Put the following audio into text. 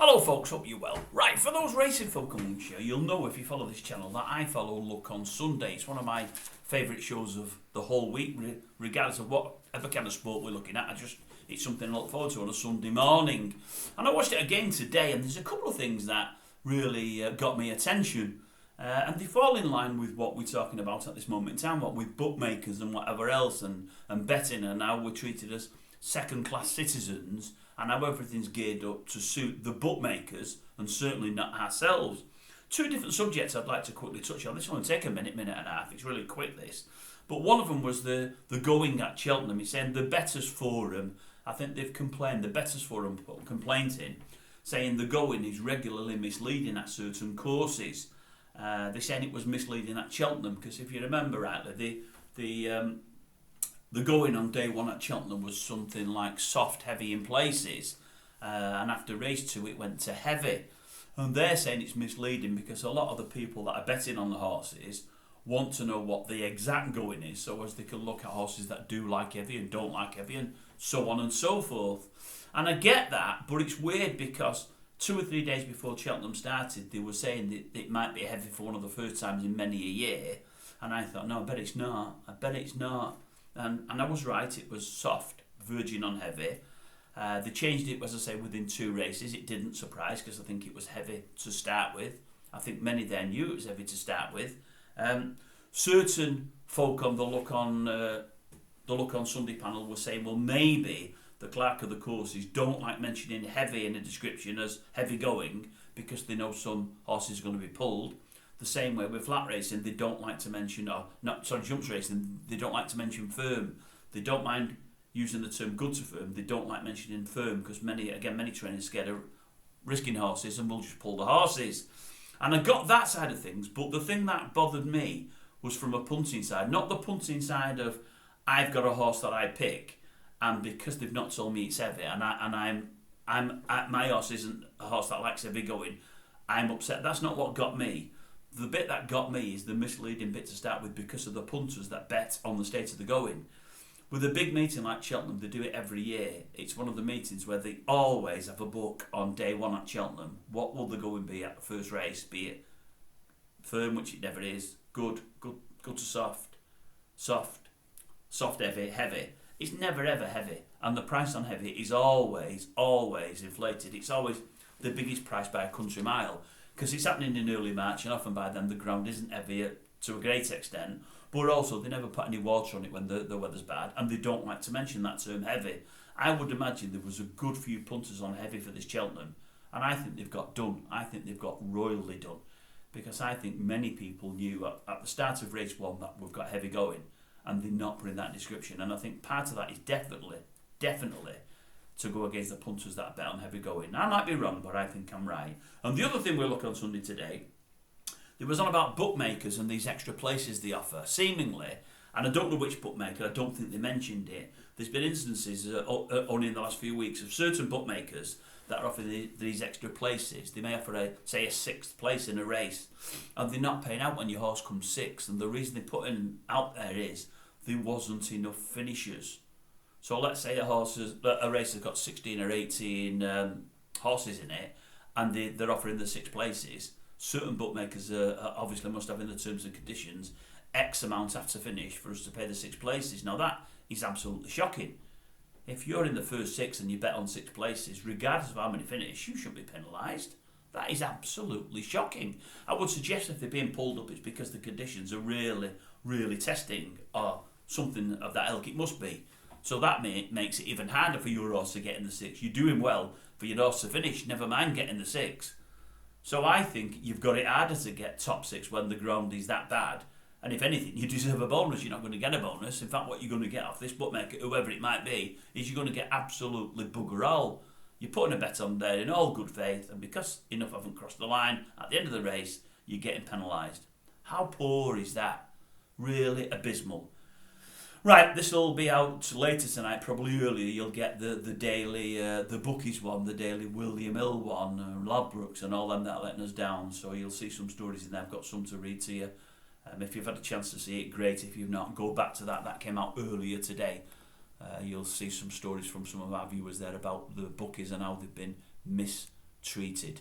Hello folks, hope you're well. Right, for those racing folk amongst you, you'll know if you follow this channel that I follow Look on Sunday. It's one of my favourite shows of the whole week, regardless of whatever kind of sport we're looking at. It's something I look forward to on a Sunday morning. And I watched it again today, and there's a couple of things that really got me attention. And they fall in line with what we're talking about at this moment in time, what with bookmakers and whatever else, and betting, and how we're treated as second-class citizens, and how everything's geared up to suit the bookmakers and certainly not ourselves. Two different subjects I'd like to quickly touch on. This will take a minute and a half. It's really quick, this. But one of them was the going at Cheltenham. He's saying the Betters Forum, I think they've complained, the Betters Forum put a complaint in, saying the going is regularly misleading at certain courses. They're saying it was misleading at Cheltenham, because if you remember rightly, the going on day one at Cheltenham was something like soft, heavy in places, and after race 2 it went to heavy. And they're saying it's misleading because a lot of the people that are betting on the horses want to know what the exact going is, so as they can look at horses that do like heavy and don't like heavy, and so on and so forth. And I get that, but it's weird because 2 or 3 days before Cheltenham started, they were saying that it might be heavy for one of the first times in many a year, and I thought, no, I bet it's not. And I was right, it was soft, verging on heavy. They changed it, as I say, within 2 races. It didn't surprise, because I think it was heavy to start with. I think many there knew it was heavy to start with. Certain folk on the Look on Sunday panel were saying, well, maybe the clerk of the courses don't like mentioning heavy in a description as heavy going, because they know some horses are going to be pulled. The same way with flat racing, they don't like to mention, jumps racing, they don't like to mention firm. They don't mind using the term good to firm. They don't like mentioning firm, because many trainers are scared of risking horses and will just pull the horses. And I got that side of things, but the thing that bothered me was from a punting side, not the punting side of I've got a horse that I pick, and because they've not told me it's heavy, and my horse isn't a horse that likes heavy going, I'm upset. That's not what got me. The bit that got me is the misleading bit to start with, because of the punters that bet on the state of the going. With a big meeting like Cheltenham, they do it every year. It's one of the meetings where they always have a book on day one at Cheltenham. What will the going be at the first race? Be it firm, which it never is, good to soft, heavy. It's never ever heavy. And the price on heavy is always inflated. It's always the biggest price by a country mile, because it's happening in early March, and often by then the ground isn't heavy to a great extent, but also they never put any water on it when the weather's bad, and they don't like to mention that term heavy. I would imagine there was a good few punters on heavy for this Cheltenham, and I think they've got done. I think they've got royally done, because I think many people knew at the start of race 1 that we've got heavy going, and they're not putting that description. And I think part of that is definitely to go against the punters that bet on heavy going. Now, I might be wrong, but I think I'm right. And the other thing we'll look on Sunday today, there was on about bookmakers and these extra places they offer, seemingly, and I don't know which bookmaker, I don't think they mentioned it. There's been instances only in the last few weeks of certain bookmakers that are offering these extra places. They may offer a 6th place in a race, and they're not paying out when your horse comes 6th, and the reason they're putting out there is there wasn't enough finishers. So let's say a race has got 16 or 18 horses in it, and they're offering the 6 places. Certain bookmakers obviously must have in the terms and conditions X amount have to finish for us to pay the 6 places. Now that is absolutely shocking. If you're in the first 6 and you bet on 6 places, regardless of how many finish, you should be penalised. That is absolutely shocking. I would suggest if they're being pulled up, it's because the conditions are really testing, or something of that ilk. It must be. So that makes it even harder for your horse to get in the 6. You're doing well for your horse to finish, never mind getting the 6. So I think you've got it harder to get top 6 when the ground is that bad. And if anything, you deserve a bonus. You're not going to get a bonus. In fact, what you're going to get off this bookmaker, whoever it might be, is you're going to get absolutely bugger all. You're putting a bet on there in all good faith, and because enough haven't crossed the line, at the end of the race, you're getting penalised. How poor is that? Really abysmal. Right, this will be out later tonight, probably earlier. You'll get the daily, the bookies one, the daily William Hill one, Ladbrokes and all them that are letting us down. So you'll see some stories in there. I've got some to read to you. If you've had a chance to see it, great. If you've not, go back to that. That came out earlier today. You'll see some stories from some of our viewers there about the bookies and how they've been treated.